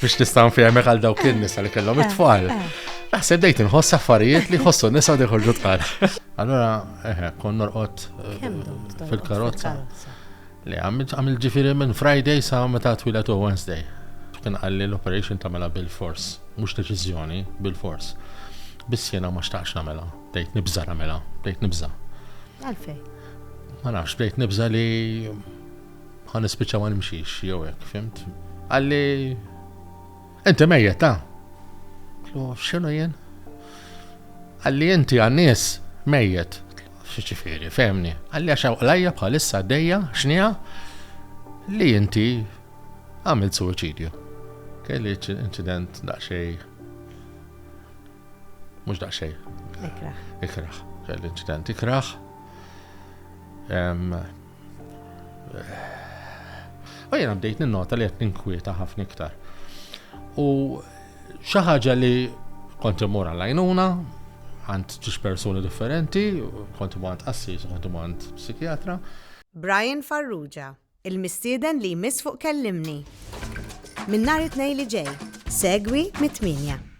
biex nistan fjemmek għal dawk in-nisa li kellhom it-tfal. Naħseb dejt inħoss affarijiet li ħossu n-nisa u diħorġu tqal. Allora, kon norqod fil-karozza. Li għamil ġifiri minn Friday sa meta twilet u Wednesday. Kien għalli l-operation tamela bil-fors, mux deċizjoni, bil-fors. Biss jena ma xtaqx namela, dejt nibza namela, dejt nibza. Għalfej? Ma nafx, dejt nibza li għan ispiċa ma nimxiex, jowek, fimt? Għalli, inti mejjet, ta' Klu, xinu jen? Għalli inti għannis mejjet. Xieċifiri, femni. Għalli għaxaw għalajja bħalissa d-dejja, xnija, li inti għamil suicidju. Kelli incident daqxej, mux daqxej. Ikraħ. Kelli incident ikraħ. U jena bdejt ninnota li għet ninkwieta ħafna iktar. U xaħġa li konti mur għal-għajnuna, għand ġiġ personi differenti, konti għand assis, konti għand psikjatra. Brian Farrugia, il-mistieden li jmiss fuq kellimni. Min nhar it-tnejn li ġej, segwi mit-8.